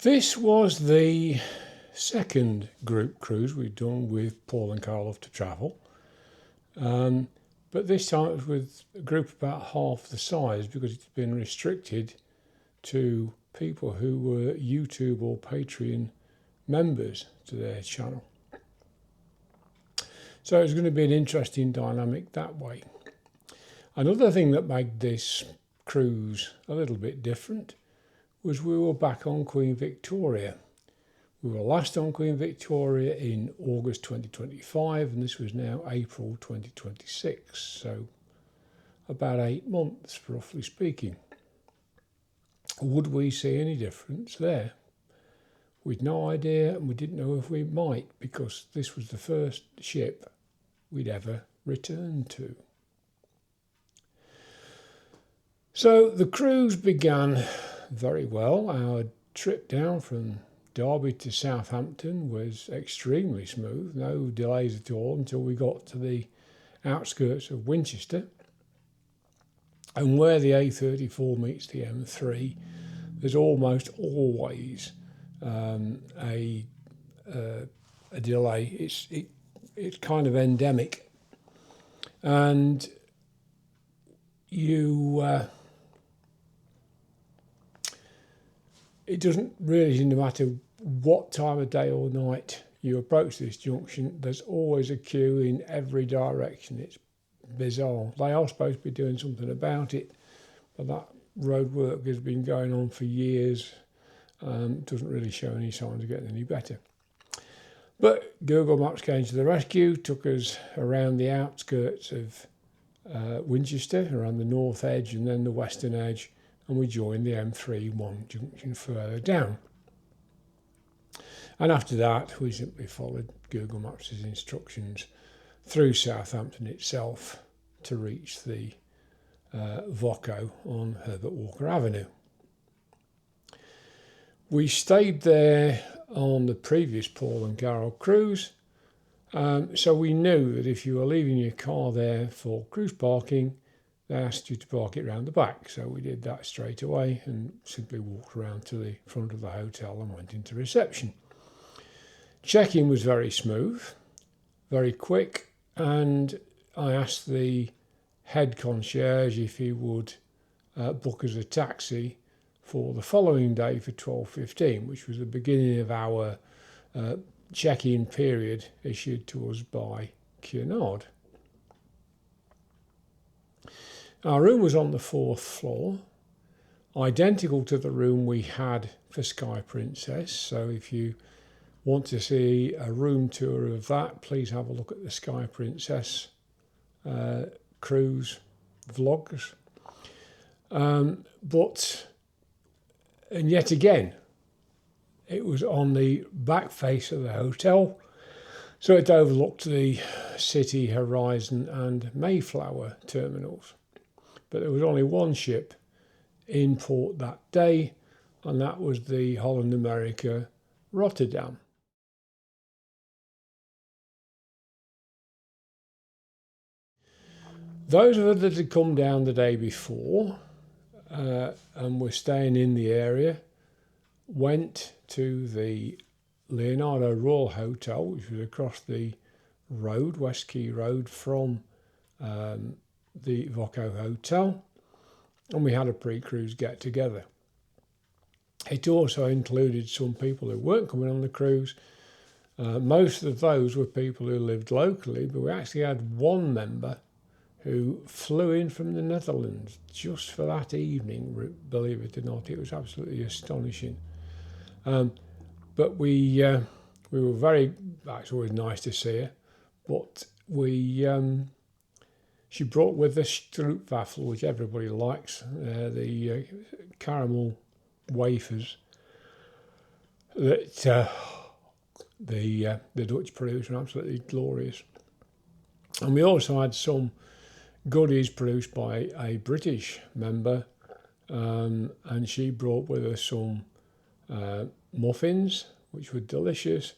This was the second group cruise we'd done with Paul and Carl Off to Travel. But this time it was with a group about half the size because it's been restricted to people who were YouTube or Patreon members to their channel. So it's going to be an interesting dynamic that way. Another thing that made this cruise a little bit different was we were back on Queen Victoria. We were last on Queen Victoria in August 2025 and this was now April 2026, so about 8 months roughly speaking. Would we see any difference there? We'd no idea, and we didn't know if we might, because this was the first ship we'd ever returned to. So the cruise began very well. Our trip down from Derby to Southampton was extremely smooth, no delays at all until we got to the outskirts of Winchester. And where the A34 meets the M3, there's almost always a delay. It's kind of endemic, and it doesn't really seem to matter what time of day or night you approach this junction. There's always a queue in every direction. It's bizarre. They are supposed to be doing something about it, but that road work has been going on for years. Doesn't really show any signs of getting any better. But Google Maps came to the rescue, took us around the outskirts of Winchester, around the north edge and then the western edge, and we joined the M3 one junction further down. And after that, we simply followed Google Maps' instructions through Southampton itself to reach the Voco on Herbert Walker Avenue. We stayed there on the previous Paul and Carol cruise, so we knew that if you were leaving your car there for cruise parking, they asked you to park it round the back. So we did that straight away and simply walked around to the front of the hotel and went into reception. Check-in was very smooth, very quick, and I asked the head concierge if he would book us a taxi for the following day for 12:15, which was the beginning of our check-in period issued to us by Cunard. Our room was on the 4th floor, identical to the room we had for Sky Princess. So if you want to see a room tour of that, please have a look at the Sky Princess cruise vlogs. And yet again, it was on the back face of the hotel, so it overlooked the City, Horizon and Mayflower terminals. But there was only one ship in port that day, and that was the Holland America Rotterdam. Those of us that had come down the day before and were staying in the area went to the Leonardo Royal Hotel, which was across the road, West Quay Road, from the Voco Hotel, and we had a pre-cruise get-together. It also included some people who weren't coming on the cruise. Most of those were people who lived locally, but we actually had one member who flew in from the Netherlands just for that evening, believe it or not. It was absolutely astonishing. But we were very, it's always nice to see her, but she brought with her stroopwafel, which everybody likes, the caramel wafers that the Dutch produce are absolutely glorious. And we also had some goodies produced by a British member, and she brought with her some muffins, which were delicious,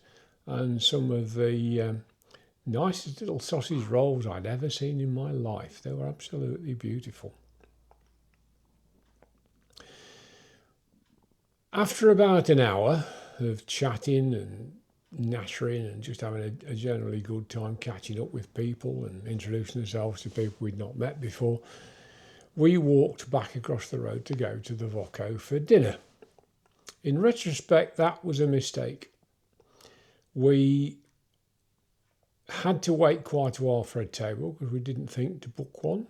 and some of the nicest little sausage rolls I'd ever seen in my life. They were absolutely beautiful. After about an hour of chatting and nattering and just having a generally good time catching up with people and introducing ourselves to people we'd not met before, we walked back across the road to go to the Voco for dinner. In retrospect, that was a mistake. We had to wait quite a while for a table because we didn't think to book one.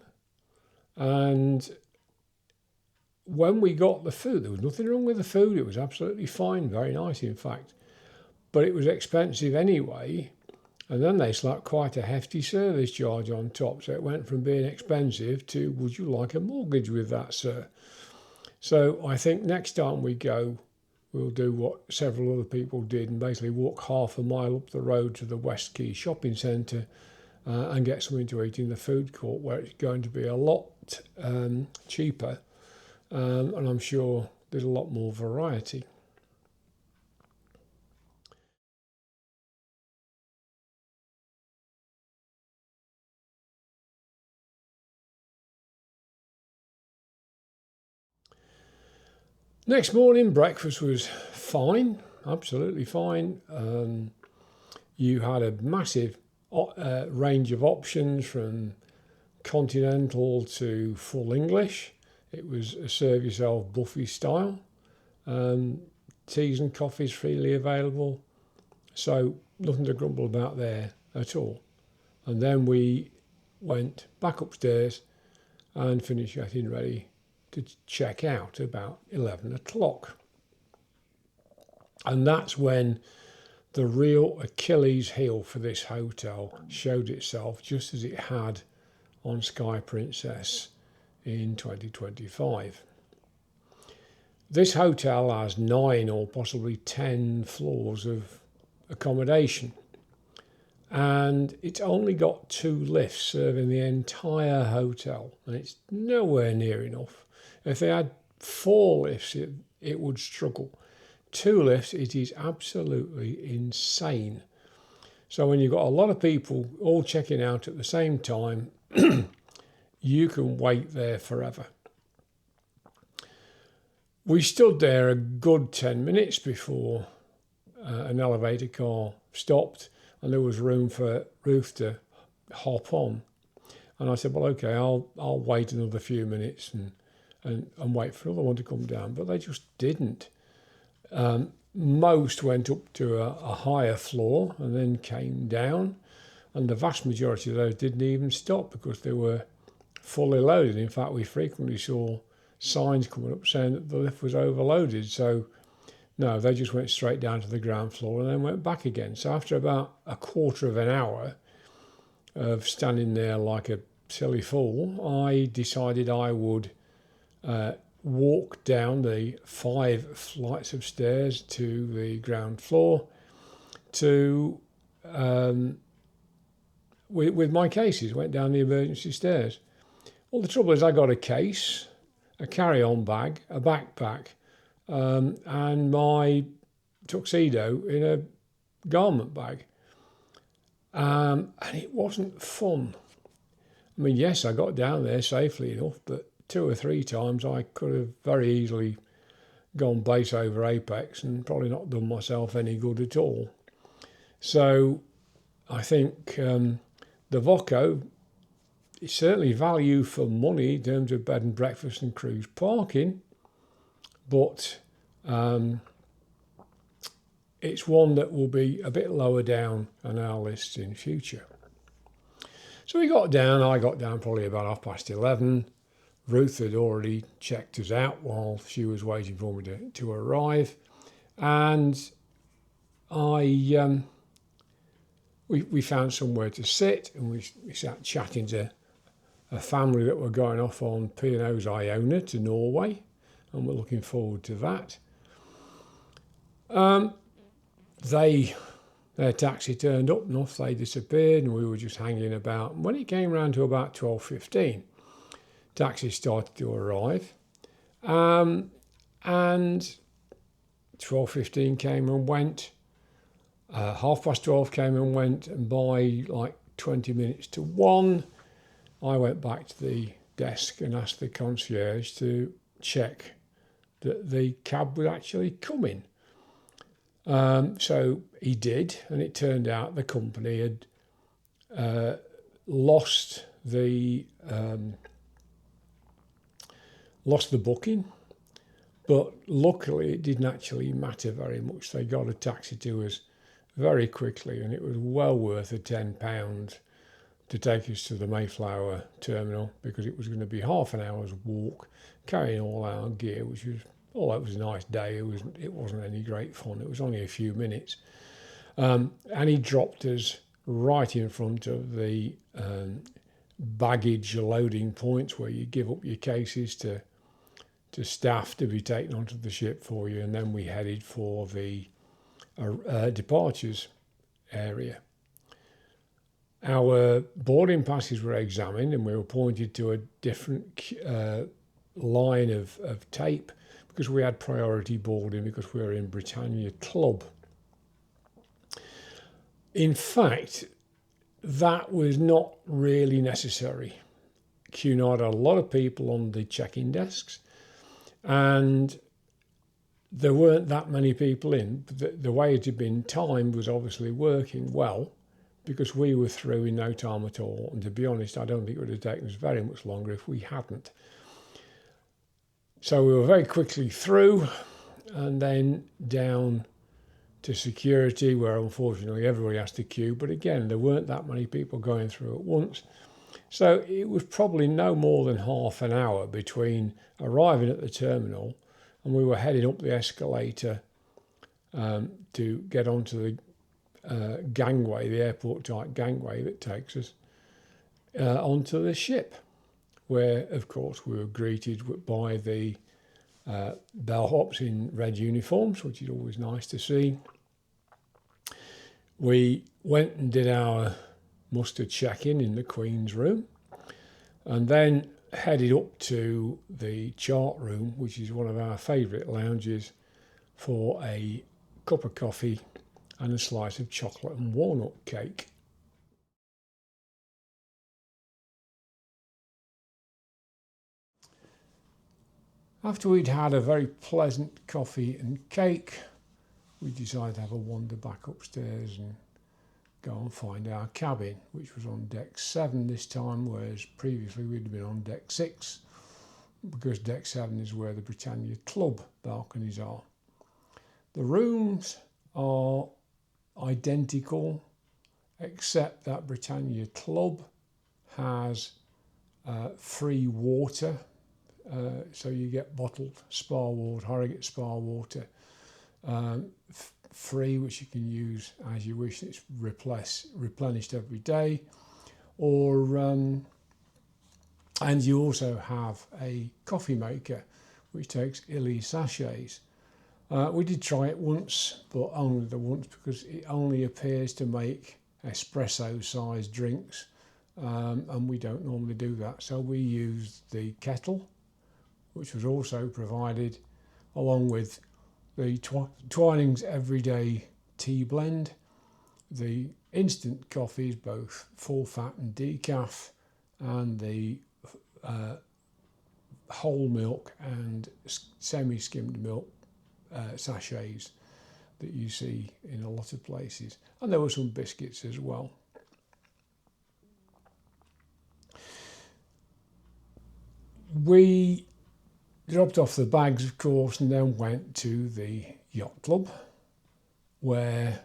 And when we got the food, there was nothing wrong with the food. It was absolutely fine, very nice, in fact. But it was expensive anyway. And then they slapped quite a hefty service charge on top. So it went from being expensive to, would you like a mortgage with that, sir? So I think next time we go, we'll do what several other people did and basically walk half a mile up the road to the West Quay shopping centre and get something to eat in the food court, where it's going to be a lot cheaper. And I'm sure there's a lot more variety. Next morning, breakfast was fine, absolutely fine. You had a massive range of options from continental to full English. It was a serve yourself buffet style. Teas and coffees freely available. So nothing to grumble about there at all. And then we went back upstairs and finished getting ready to check out about 11 o'clock. And that's when the real Achilles heel for this hotel showed itself, just as it had on Sky Princess in 2025. This hotel has 9 or possibly 10 floors of accommodation, and it's only got 2 lifts serving the entire hotel, and it's nowhere near enough. If they had 4 lifts, it would struggle. 2 lifts, it is absolutely insane. So when you've got a lot of people all checking out at the same time, you can wait there forever. We stood there a good 10 minutes before an elevator car stopped, and there was room for Ruth to hop on. And I said, well, okay, I'll wait another few minutes and wait for another one to come down. But they just didn't. Most went up to a higher floor and then came down, and the vast majority of those didn't even stop because they were fully loaded. In fact, we frequently saw signs coming up saying that the lift was overloaded. So no, they just went straight down to the ground floor and then went back again. So after about a quarter of an hour of standing there like a silly fool, I decided I would walk down the 5 flights of stairs to the ground floor to with my cases. Went down the emergency stairs. Well, the trouble is I got a case, a carry-on bag, a backpack, and my tuxedo in a garment bag. And it wasn't fun. I mean, yes, I got down there safely enough, but 2 or 3 times I could have very easily gone base over apex and probably not done myself any good at all. So I think the Voco is certainly value for money in terms of bed and breakfast and cruise parking, but it's one that will be a bit lower down on our list in future. So I got down probably about 11:30. Ruth had already checked us out while she was waiting for me to arrive, and we found somewhere to sit, and we sat chatting to a family that were going off on P&O's Iona to Norway, and we're looking forward to that. Their taxi turned up and off they disappeared, and we were just hanging about. And when it came round to about 12:15, taxis started to arrive, and 12:15 came and went. 12:30 came and went, and by like 20 minutes to 1, I went back to the desk and asked the concierge to check that the cab was actually coming. So he did, and it turned out the company had lost the booking, but luckily it didn't actually matter very much. They got a taxi to us very quickly, and it was well worth the £10 to take us to the Mayflower terminal, because it was going to be half an hour's walk, carrying all our gear, which was, although it was a nice day, it wasn't any great fun. It was only a few minutes, and he dropped us right in front of the baggage loading points where you give up your cases to staff to be taken onto the ship for you, and then we headed for the departures area. Our boarding passes were examined, and we were pointed to a different line of tape, because we had priority boarding because we were in Britannia Club. In fact, that was not really necessary. Cunard had a lot of people on the check-in desks, and there weren't that many people in. The way it had been timed was obviously working well, because we were through in no time at all. And to be honest, I don't think it would have taken us very much longer if we hadn't. So we were very quickly through, and then down to security, where unfortunately everybody has to queue. But again, there weren't that many people going through at once. So it was probably no more than half an hour between arriving at the terminal and we were heading up the escalator to get onto the gangway, the airport type gangway that takes us onto the ship, where of course we were greeted by the bellhops in red uniforms, which is always nice to see. We went and did our muster check-in in the Queen's room, and then headed up to the chart room, which is one of our favourite lounges, for a cup of coffee and a slice of chocolate and walnut cake. After we'd had a very pleasant coffee and cake, we decided to have a wander back upstairs and go and find our cabin, which was on deck 7 this time, whereas previously we'd been on deck 6, because deck 7 is where the Britannia Club balconies are. The rooms are identical, except that Britannia Club has free water, so you get bottled spa water, Harrogate spa water, free, which you can use as you wish. It's replenished every day, or and you also have a coffee maker which takes Illy sachets. We did try it once, but only the once, because it only appears to make espresso sized drinks, and we don't normally do that. So we used the kettle, which was also provided, along with the Twinings Everyday Tea Blend, the instant coffees, both full fat and decaf, and the whole milk and semi-skimmed milk sachets that you see in a lot of places. And there were some biscuits as well. We dropped off the bags, of course, and then went to the Yacht Club, where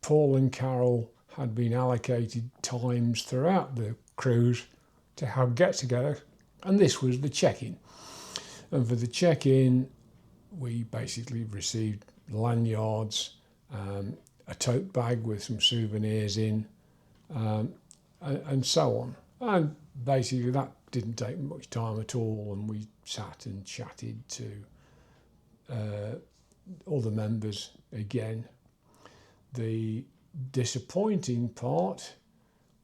Paul and Carol had been allocated times throughout the cruise to have get-together, and this was the check-in. And for the check-in, we basically received lanyards, a tote bag with some souvenirs in, and so on. And basically that didn't take much time at all, and we sat and chatted to other members again. The disappointing part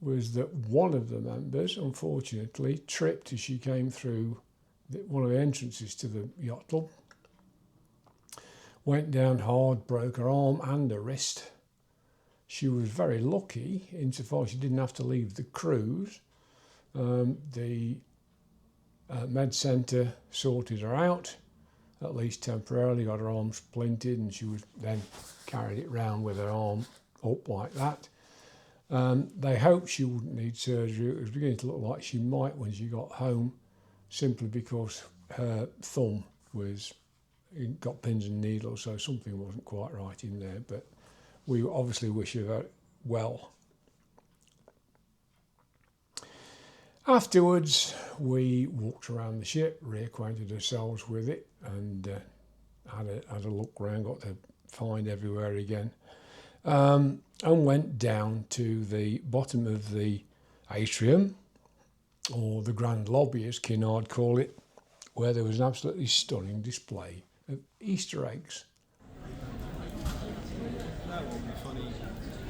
was that one of the members, unfortunately, tripped as she came through one of the entrances to the Yacht Club, went down hard, broke her arm and her wrist. She was very lucky insofar as she didn't have to leave the cruise. The med centre sorted her out, at least temporarily, got her arm splinted, and she was then carried it round with her arm up like that. They hoped she wouldn't need surgery. It was beginning to look like she might when she got home, simply because her thumb got pins and needles, so something wasn't quite right in there. But we obviously wish her very well. Afterwards, we walked around the ship, reacquainted ourselves with it, and had a look around, got to find everywhere again. And went down to the bottom of the atrium, or the grand lobby as Kinnard call it, where there was an absolutely stunning display of Easter eggs. That would be funny.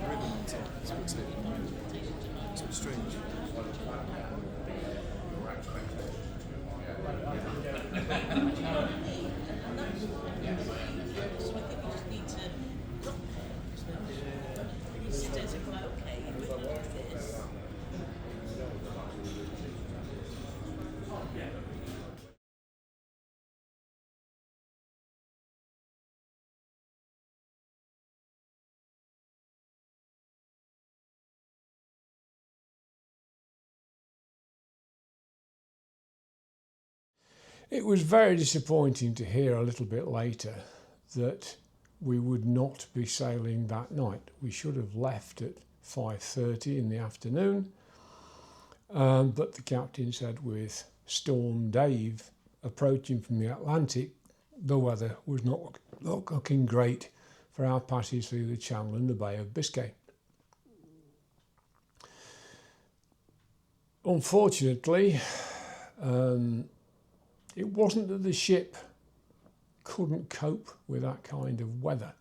Ribbon on top. It's a bit strange. It was very disappointing to hear a little bit later that we would not be sailing that night. We should have left at 5:30 in the afternoon, but the captain said with Storm Dave approaching from the Atlantic, the weather was not looking great for our passage through the Channel and the Bay of Biscay. Unfortunately, it wasn't that the ship couldn't cope with that kind of weather,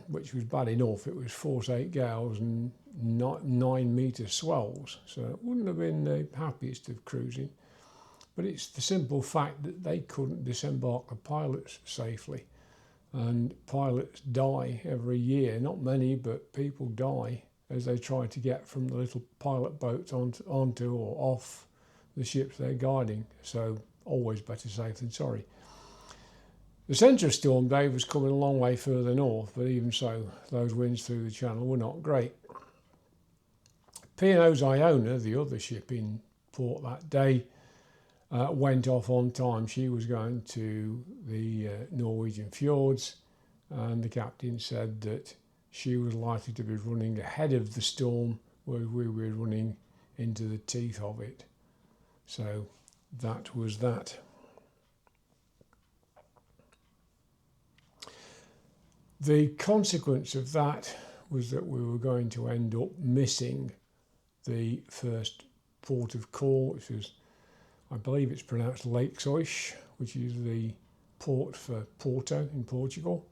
which was bad enough. It was force 8 gales and 9-metre swells, so it wouldn't have been the happiest of cruising. But it's the simple fact that they couldn't disembark the pilots safely, and pilots die every year. Not many, but people die as they try to get from the little pilot boats onto or off the ships they're guiding. So always better safe than sorry. The centre of Storm Dave was coming a long way further north, but even so, those winds through the Channel were not great. P&O's Iona, the other ship in port that day, went off on time. She was going to the Norwegian fjords, and the captain said that she was likely to be running ahead of the storm, where we were running into the teeth of it. So that was that. The consequence of that was that we were going to end up missing the first port of call, which was, I believe it's pronounced Lake Sois, which is the port for Porto in Portugal.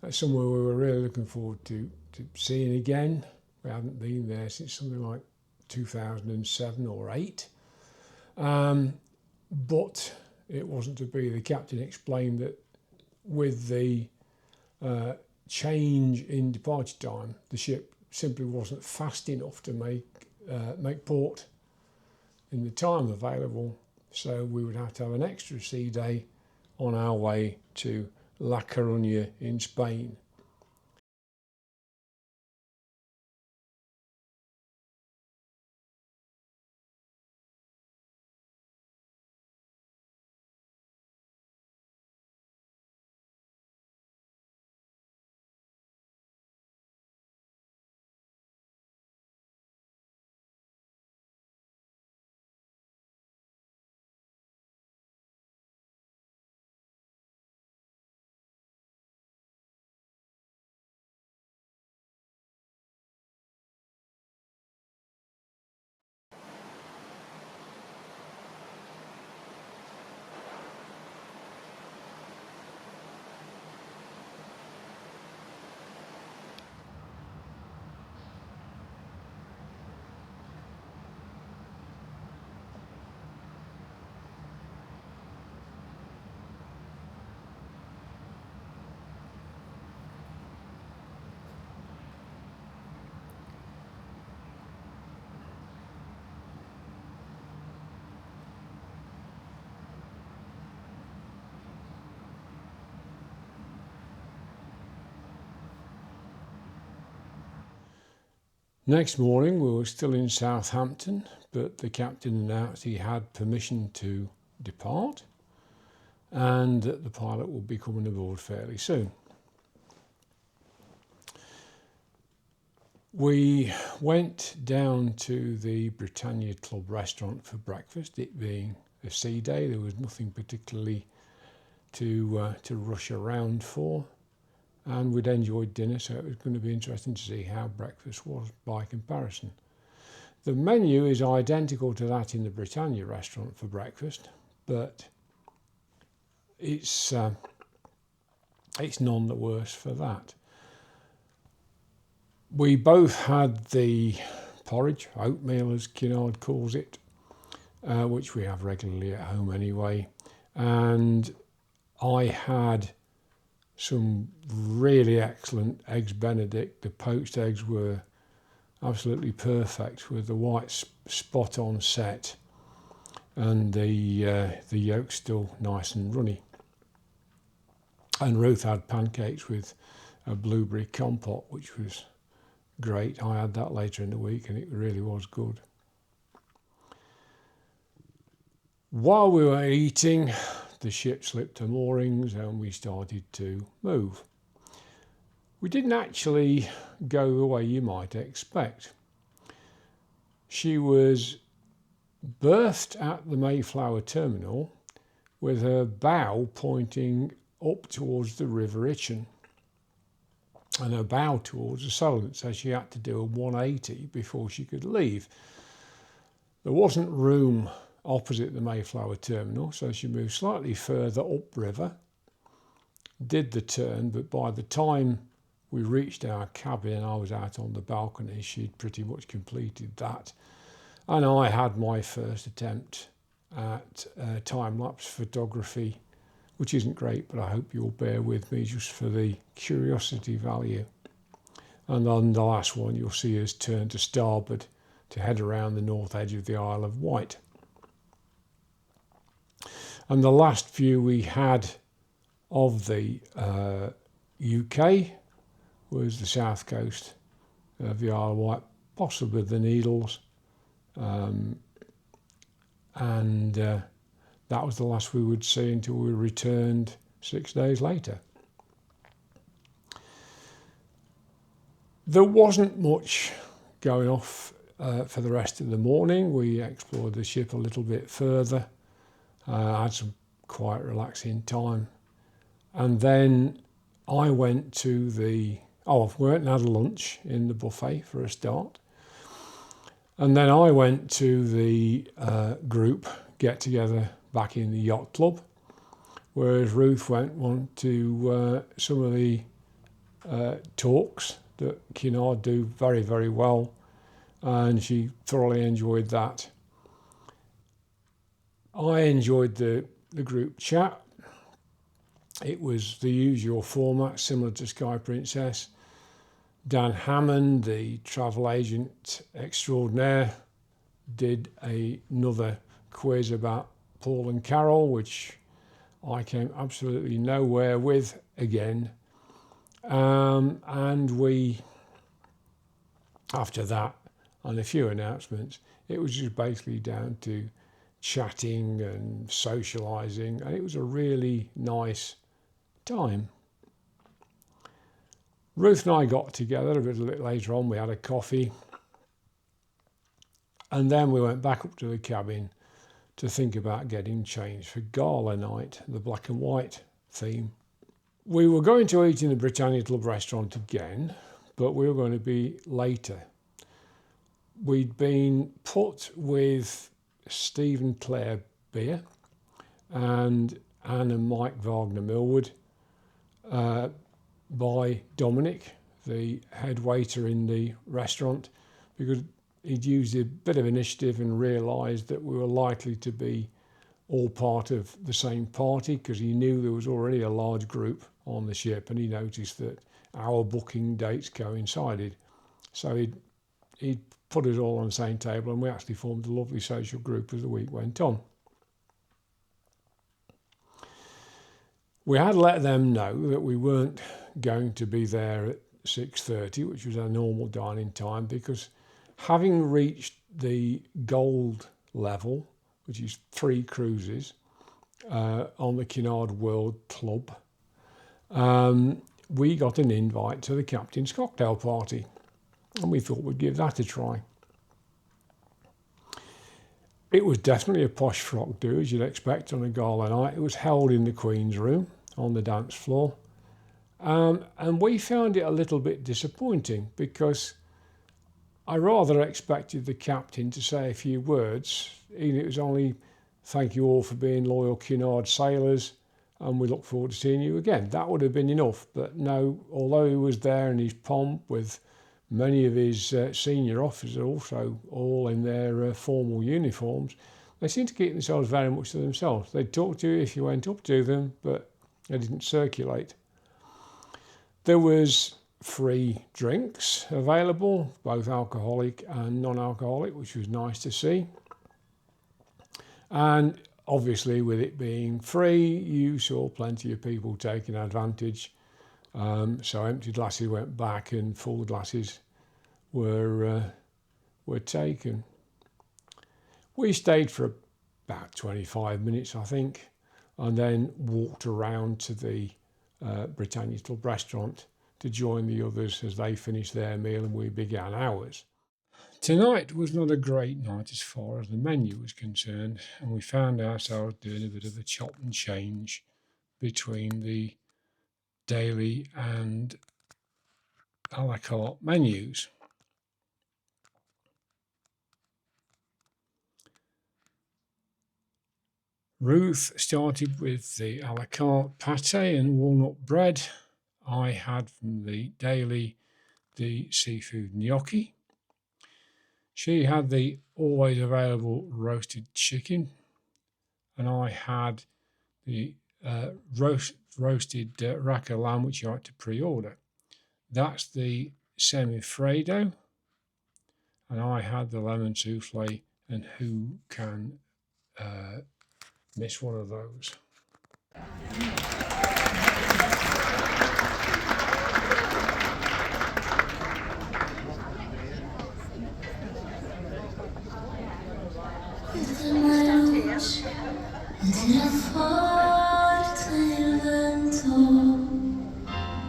That's somewhere we were really looking forward to seeing again. We haven't been there since something like 2007 or 8. But it wasn't to be. The captain explained that with the change in departure time, the ship simply wasn't fast enough to make port in the time available, so we would have to have an extra sea day on our way to La Coruña in Spain. Next morning we were still in Southampton, but the captain announced he had permission to depart and that the pilot would be coming aboard fairly soon. We went down to the Britannia Club restaurant for breakfast. It being a sea day, there was nothing particularly to rush around for, and we'd enjoyed dinner, so it was going to be interesting to see how breakfast was by comparison. The menu is identical to that in the Britannia restaurant for breakfast, but it's none the worse for that. We both had the porridge, oatmeal as Kinard calls it, which we have regularly at home anyway, and I had some really excellent eggs Benedict. The poached eggs were absolutely perfect with the white spot on set and the yolk still nice and runny. And Ruth had pancakes with a blueberry compote, which was great. I had that later in the week and it really was good. While we were eating, the ship slipped to moorings and we started to move. We didn't actually go the way you might expect. She was berthed at the Mayflower terminal with her bow pointing up towards the River Itchen and her bow towards the Solent, so she had to do a 180 before she could leave. There wasn't room opposite the Mayflower terminal, so she moved slightly further upriver, did the turn, but by the time we reached our cabin and I was out on the balcony, she'd pretty much completed that. And I had my first attempt at time-lapse photography, which isn't great, but I hope you'll bear with me just for the curiosity value. And on the last one, you'll see us turn to starboard to head around the north edge of the Isle of Wight. And the last view we had of the UK was the south coast of the Isle of Wight, possibly the Needles, and that was the last we would see until we returned 6 days later. There wasn't much going off for the rest of the morning. We explored the ship a little bit further, had some quiet relaxing time, and then I went to we went and had a lunch in the buffet for a start, and then I went to the group get together back in the yacht club, whereas Ruth went to some of the talks that Kinard do very, very well, and she thoroughly enjoyed that. I enjoyed the group chat. It was the usual format, similar to Sky Princess. Dan Hammond, the travel agent extraordinaire, did another quiz about Paul and Carol, which I came absolutely nowhere with again. And we, after that, and a few announcements, it was just basically down to chatting and socialising, and it was a really nice time. Ruth and I got together a bit later on. We had a coffee, and then we went back up to the cabin to think about getting changed for gala night, the black and white theme. We were going to eat in the Britannia Club restaurant again, but we were going to be later. We'd been put with Steve and Claire Beer and Anne and Mike Wagner Millwood by Dominic, the head waiter in the restaurant, because he'd used a bit of initiative and realised that we were likely to be all part of the same party, because he knew there was already a large group on the ship and he noticed that our booking dates coincided. So he'd put us all on the same table and we actually formed a lovely social group as the week went on. We had let them know that we weren't going to be there 6:30, which was our normal dining time, because having reached the gold level, which is 3 cruises on the Cunard World Club, we got an invite to the captain's cocktail party, and we thought we'd give that a try. It was definitely a posh frock do, as you'd expect on a gala night. It was held in the Queen's Room on the dance floor. And we found it a little bit disappointing, because I rather expected the captain to say a few words. It was only, "Thank you all for being loyal Cunard sailors, and we look forward to seeing you again." That would have been enough. But no, although he was there in his pomp with many of his senior officers also all in their formal uniforms, they seemed to keep themselves very much to themselves. They'd talk to you if you went up to them, but they didn't circulate. There was free drinks available, both alcoholic and non-alcoholic, which was nice to see. And obviously, with it being free, you saw plenty of people taking advantage. So empty glasses went back and full glasses were taken. We stayed for about 25 minutes, I think, and then walked around to the Britannia Club restaurant to join the others as they finished their meal and we began ours. Tonight was not a great night as far as the menu was concerned, and we found ourselves doing a bit of a chop and change between the daily and a la carte menus. Ruth started with the a la carte pate and walnut bread. I had from the daily the seafood gnocchi. She had the always available roasted chicken, and I had the roasted rack of lamb, which you had to pre-order. That's the semifredo, and I had the lemon souffle, and who can miss one of those? Tira forte il vento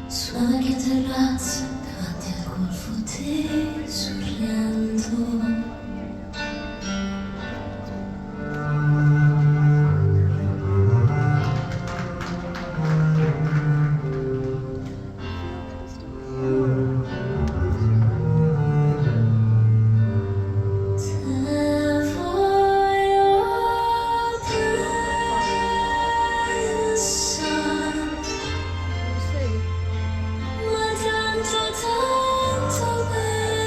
sulla vecchia terrazza davanti al golfo di Sorrento. Ma tanto, tanto bene.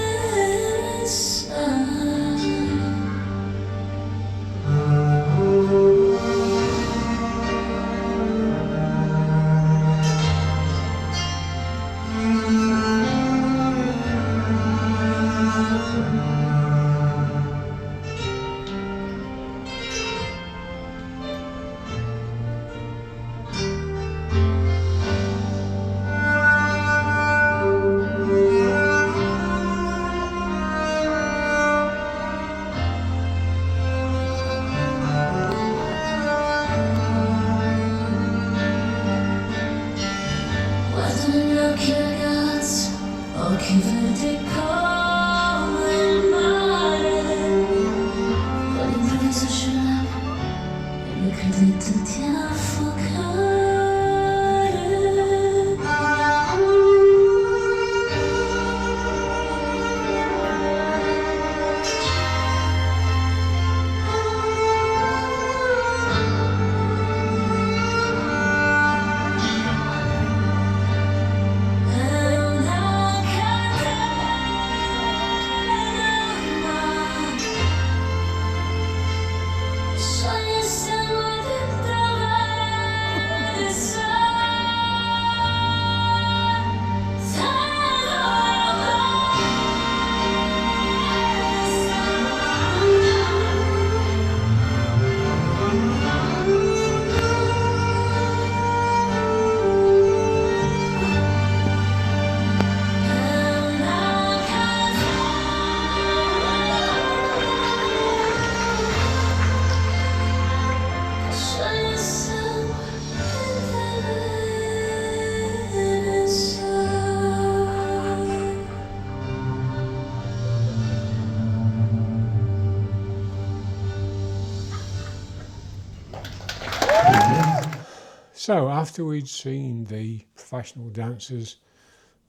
So after we'd seen the professional dancers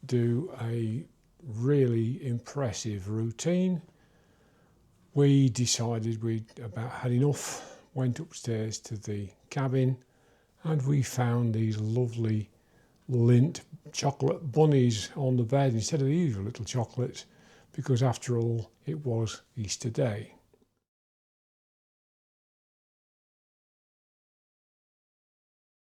do a really impressive routine, we decided we'd about had enough, went upstairs to the cabin, and we found these lovely Lindt chocolate bunnies on the bed instead of the usual little chocolates, because after all it was Easter Day.